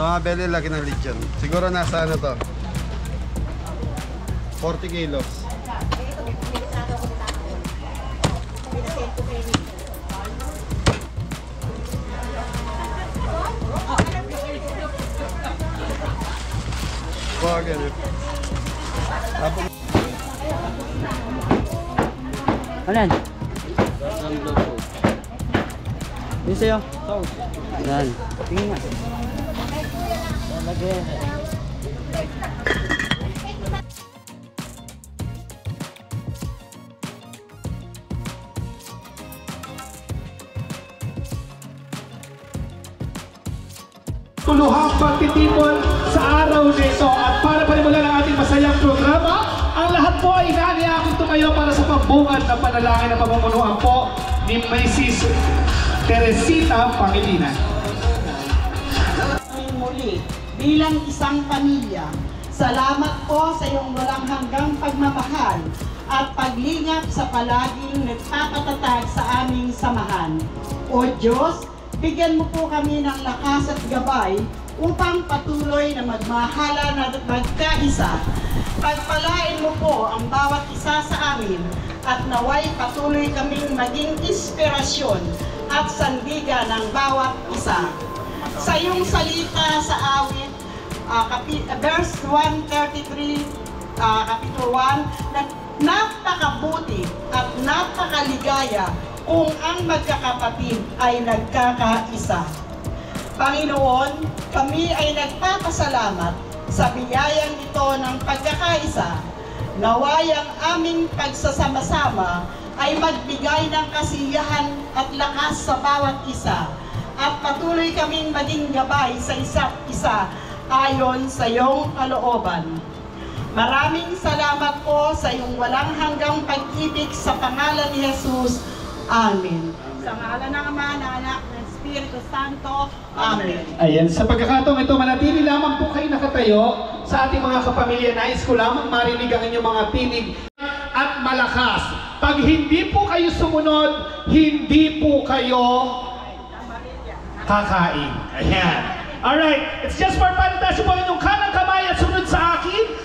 Sa mga belly, laki ng lechon. Siguro nasa ano to? 40 kilos. Bagay. Tapos Ano yan? Yun sa'yo. Yan. Tingin nga. Lagyan. Tuluhang pagtitipon sa araw nito at para panimulan ang ating masayang programa, ang lahat po ay inaaniya akong tumayo para sa pambungad ng panalangin na pamumunuan po ni Mrs. Teresita Pangilinan. Muli, bilang isang pamilya, salamat po sa iyong walang hanggang pagmamahal at paglingap sa palaging nagpapatatag sa aming samahan. O Diyos, bigyan mo po kami ng lakas at gabay upang patuloy na magmahalan at magkaisa. Pagpalain mo po ang bawat isa sa amin at naway patuloy kaming maging inspirasyon at sandigan ng bawat isa. Sa iyong salita sa awit, verse 133, Kapitulo 1, na napakabuti at napakaligaya kung ang magkakapatid ay nagkakaisa. Panginoon, kami ay nagpapasalamat sa biyayang ito ng pagkakaisa. Naway ang aming pagsasama-sama ay magbigay ng kasiyahan at lakas sa bawat isa at patuloy kaming maging gabay sa isa't isa ayon sa iyong kalooban. Maraming salamat po sa iyong walang hanggang pag-ibig sa pangalan ni Jesus. Amen. Sa ngalan ng Ama, ng Anak, ng Espiritu Santo. Amen. Ayan, sa pagkakataong ito, manatili lamang po kayo nakatayo sa ating mga kapamilya. Nais ko lamang marinig ang inyong mga tinig at malakas. Pag hindi po kayo sumunod, hindi po kayo kakain. Ayan. Alright, it's just for fun. Taas po inyong kanang kamay at sunod sa akin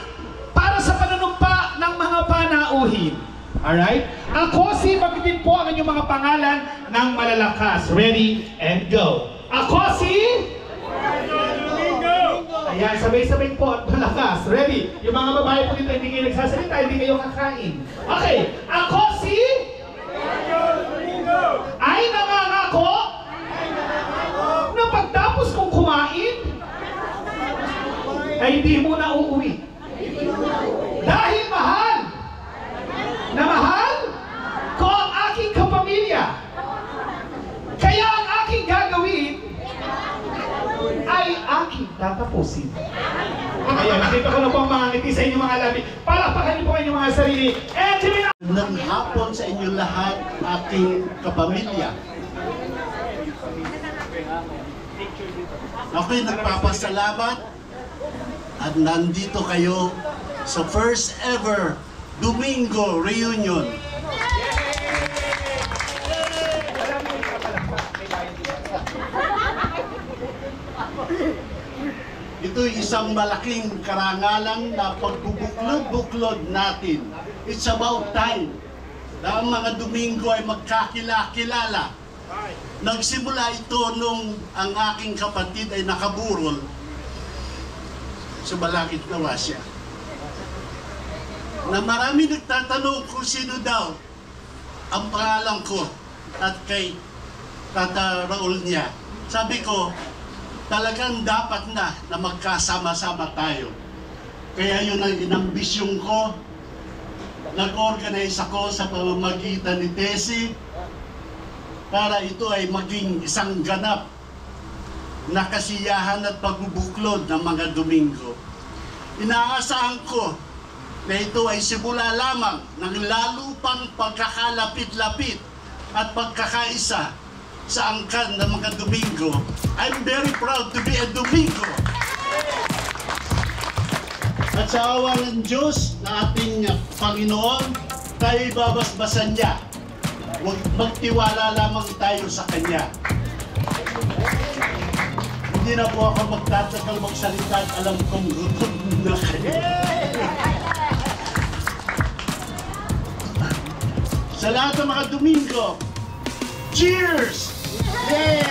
para sa panunumpa ng mga panauhin. Alright? Ako si magdiin po ang inyong mga pangalan ng malalakas. Ready and go. Ako si ayan, sabay-sabay po at malakas. Ready? Yung mga babae po dito, hindi kayo nagsasalita, hindi kayo kakain. Okay. Ako si ay nangangako na pagtapos kong kumain ay hindi muna uuwi. Dahil mahal na mahal ko ang aking kapamilya. Kaya ang aking gagawin ay aking tatapusin. Ayan, nakita ko na po ang mga ngiti sa inyong mga labi. Palakpakan niyo po inyong mga sarili. Ng hapon sa inyong lahat, aking kapamilya. Ako'y nagpapasalamat at nandito kayo sa first ever Domingo Reunion. Ito'y isang malaking karangalan na pagbubuklod-buklod natin. It's about time na ang mga Domingo ay magkakilala. Nagsimula ito nung ang aking kapatid ay nakaburol sa Balakid na Wasya. Na marami nagtatanong kung sino daw ang pangalan ko at kay Tata Raul niya. Sabi ko, talagang dapat na magkasama-sama tayo. Kaya yun ang inambisyon ko. Nag-organize ako sa pamamagitan ni Tessie para ito ay maging isang ganap na kasiyahan at pagbubuklod ng mga Domingo. Inaasahan ko na ito ay simula lamang ng lalo pang pagkakalapit-lapit at pagkakaisa sa angkan ng mga Domingo. I'm very proud to be a Domingo. At sa awa ng Diyos na ating Panginoon, tayo babasbasan niya. Magtiwala lamang tayo sa Kanya. Hindi na po ako magtatagal magsalita at alam kong gutom na kayo. Sa lahat ng mga Domingo, cheers! Yay!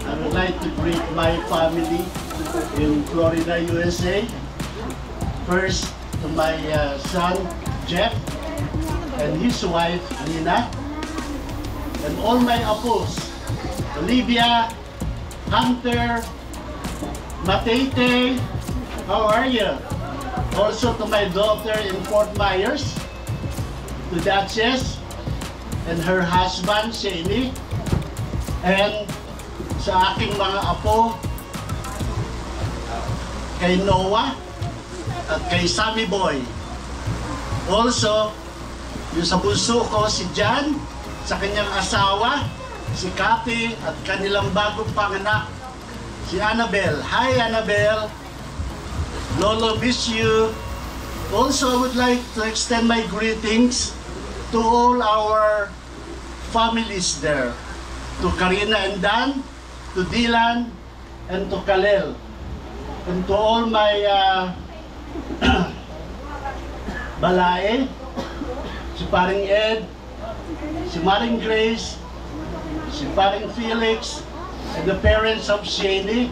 I would like to greet my family in Florida, USA. First, to my son, Jeff, and his wife, Nina, and all my apos, Olivia, Hunter, Matete, how are you? Also to my daughter in Fort Myers, to Duchess, and her husband, Shani, and sa aking mga apo, kay Noah at kay Sammy Boy. Also, yung sa bunso ko, si John, sa kanyang asawa, si Cathy, at kanilang bagong panganak, si Annabelle. Hi Annabelle! Lolo, miss you. Also, I would like to extend my greetings to all our families there. To Karina and Dan, to Dylan, and to Kalel. And to all my balae, si Paring Ed, si Maring Grace, si Paring Felix, and the parents of Shani,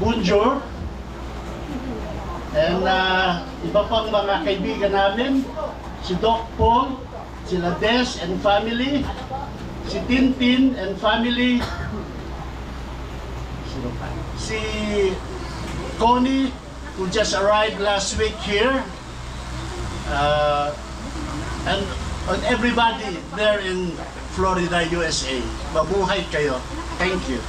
Bunjor, and iba pang mga kaibigan namin, si Doc Paul, sila Des and family, si Tintin and family, si Connie, who just arrived last week here, and everybody there in Florida, USA. Mabuhay kayo. Thank you.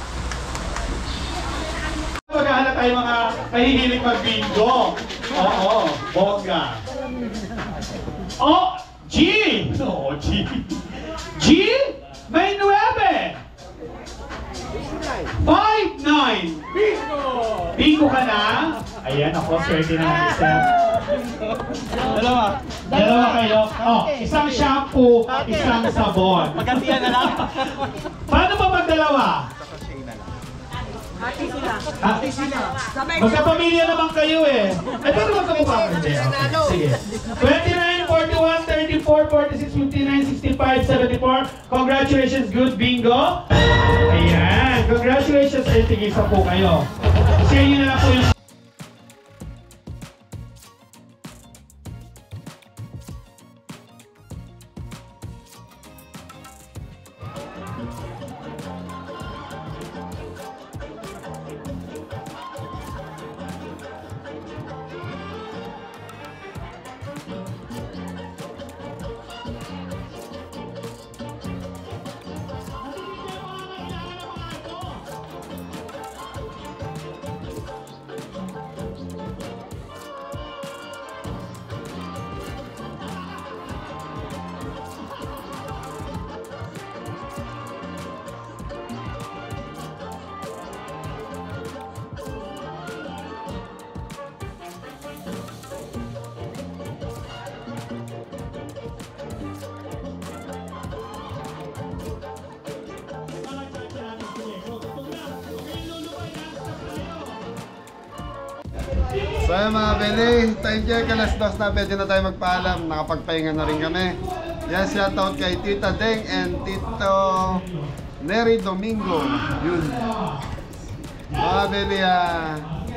Maghahanap tayo mga mahihilig mag-bingo. Oo, bongga. Oh, G! Oo, G. G, may 9. 5-9. Bingo ka na? Ayan, ako, swerte na ng Mister. Dalawa kayo. Oh, isang shampoo, isang sabon. Magkantiyan na lang. Paano ba magdalawa? Magkapamilya naman kayo eh. Eh, pero magkamukha ko. Hindi, okay. Sige. 29, 41, 34, 46, 59, 65, 74. Congratulations, good bingo. Ayan. Congratulations. Ay, sige, isa po kayo. Share nyo na lang po yung... So yun mga Beli, time check, alas 2 na, pwede na tayo magpaalam. Nakapagpahinga na rin kami. Yan, shoutout kay Tita Deng and Tito Nery Domingo. Yun. Mga Beli,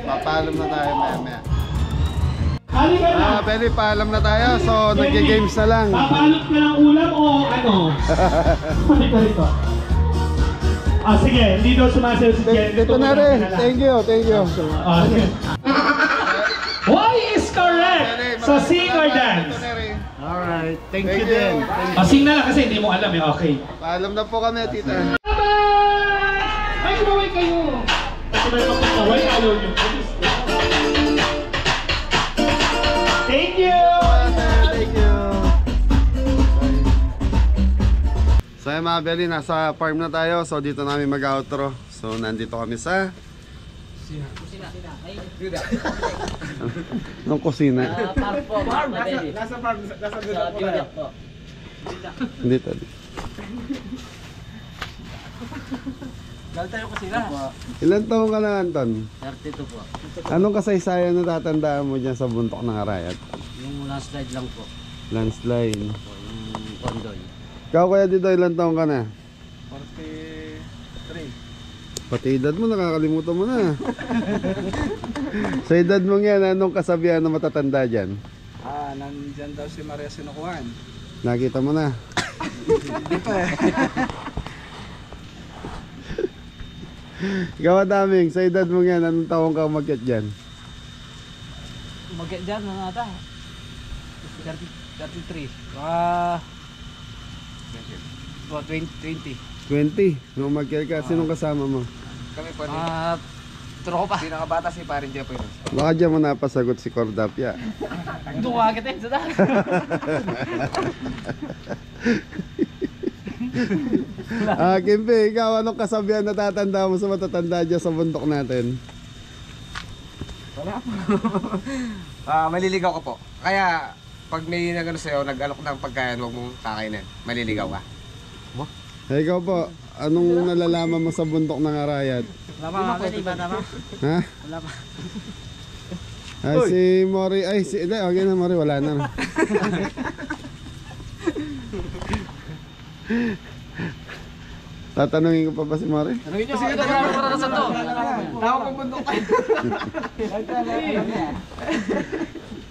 papaalam na tayo maya. Halika na. Mga Beli, paalam na tayo. So, nag-games na lang. Papalot ka ng ulam o ano? Halika rito. Ah, sige, hindi daw sumasayaw si Jen. Dito na rin. Thank you. Ah, sige. Y is correct sa sing or dance. Alright, thank you din. Ah, sing na lang kasi hindi mo alam eh, okay. Paalam na po kami, Tita. Bye-bye! Ay, kumaway kayo. Kasi may magkumaway, ayaw nyo. Thank you! Thank you. So yung mga Beli, nasa farm na tayo. So dito namin mag-outro. So nandito kami sa Anong kusina? Farm. Nasa farm, nasa dito po. Dito. Galit tayo kasi na. Ilan taong ka na, Anton? 32 po. Anong kasaysayan na tatandaan mo dyan sa bundok ng Arayat? Yung landslide lang po. Landslide. Po, yung Pondoy. Ikaw kaya dito, ilan taong ka na? 43. Pati edad mo, nakakalimutan mo na. Sa edad mo yan, anong kasabihan na matatanda dyan? Nandyan daw si Maria Sinukuan. Nakita mo na. Ikaw Adaming, sa edad mo yan, anong taong ka umakyat dyan? Mag-get dyan na nata. 33. 20. 20, nung umakyat ka, sinong kasama mo? Kami po. Tropa. Pinakabata si Parin Jepo yun. Baka dyan mo napasagot si Cordapia. Duwagit eh. Sada. Kimpe, ikaw anong kasabihan na tatanda mo sa matatanda dyan sa bundok natin? Wala po. Maliligaw ka po. Kaya, pag may nagano sa'yo, nag-alok ng pagkain, huwag mong kakainin. Maliligaw ka. Hey, ikaw po, anong nalalaman mo sa bundok ng Arayat? Wala pa. Iba na ba? Ha? Wala pa. Si Mori, okay na Mori, wala na. Tatanungin ko pa ba si Mori? Tanungin nyo, kasi marami karanasan to. Tawag mo bundok kayo.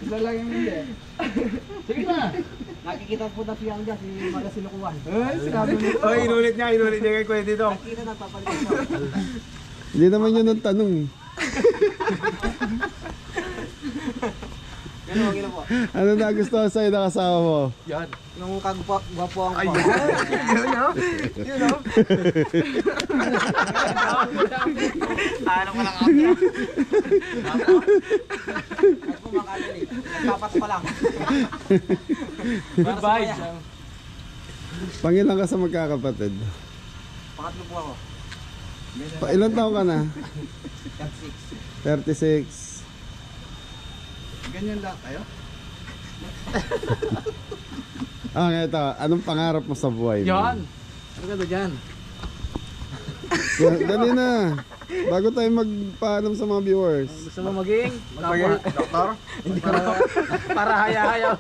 Isa lang yung hindi. Sige na. Nakikita po na siyang dyan, si Maria Sinukuan. Sinabi niya. Oh, inulit niya kay Kuya Dito. Nakikita na papalit siya. Hindi naman yun ang tanong. Gano'n po. Ano na gusto sa'yo na kasama mo? Yan. Yung kagwapo ang po. Yun o. Yun o. Ano pa lang ako? At po makakali. Nagpapat pa lang. Goodbye. Pangilan ka sa magkakapatid? Pangatlo po ako. Ilan taon ka na? 36. Ganyan lang kayo? Ito. Anong pangarap mo sa buhay mo? Yan. Ano ka dyan? Dali na. Bago tayo magpaalam sa mga viewers. Gusto mo maging? Doktor? Hindi ko para haya-haya.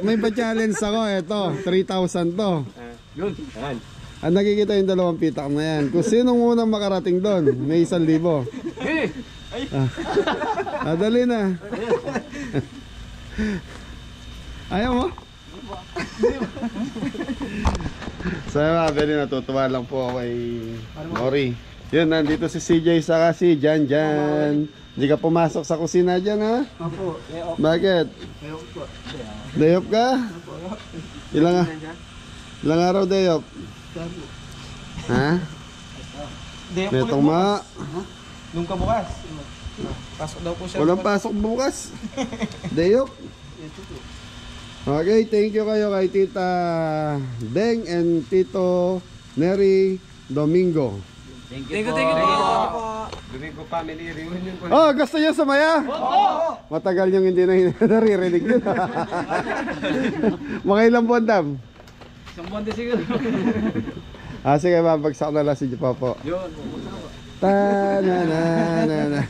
May pa-challenge ako. Ito, 3,000 to. Yun. Nakikita yung dalawang pitak na yan. Kung sinong unang makarating doon, may 1,000. Dali na. Ayaw mo? So mga beli, natutuwa lang po ako kay Mori. Yun, nandito si CJ saka si Jan. Hindi ka pumasok sa kusina dyan, ha? Opo. Bakit? Day off ka? Ilang araw day off? Ha? Metong ma. Nung ka bukas. Pasok daw po siya. Walang pasok bukas. Day off. Okay, thank you kayo kay Tita Deng and Tito Neri Domingo. Thank you po. Domingo family reunion po. Oh, gusto niyo sumaya? Oo! Matagal yung hindi na naririnig yun. Mga ilang buwan, Dam? Isang buwan din siguro. Sige, babagsak na lang si Papo. Yun. Ta-na-na-na-na.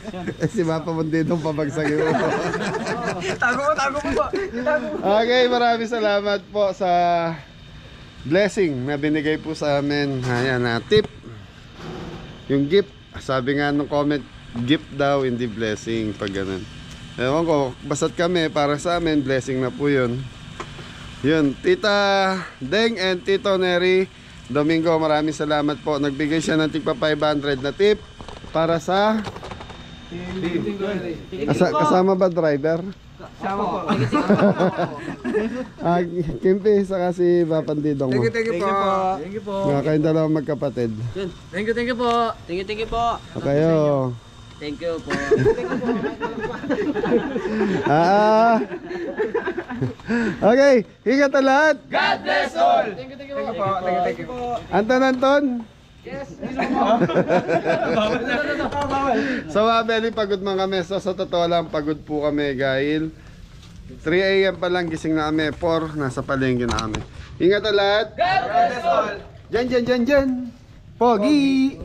Si Papa Mundidong pabagsagin mo. Tago mo po. Okay, maraming salamat po sa blessing na binigay po sa amin. Ayan na, tip. Yung gift, sabi nga nung comment, gift daw, hindi blessing. Pag ganun. Ewan ko, basta't kami, para sa amin, blessing na po yun. Yun, Tita Deng and Tito Neri Domingo, maraming salamat po. Nagbigay siya ng tigpa 500 na tip para sa... Kasama ba driver? Sama po. Kimpi, saka si Papandidong mo. Thank you po. Thank you po. Nga kayong dalawang magkapatid. Thank you po. Thank you po. Kayo. Thank you po. Okay, ingat na lahat. God bless all. Thank you po. Thank you po. Anton. So mga Beli, pagod man kami. So sa totoo lang, pagod po kami dahil 3 AM pa lang gising na kami. 4, nasa palengke na kami. Ingat na lahat. God bless all. Jan. Pogi.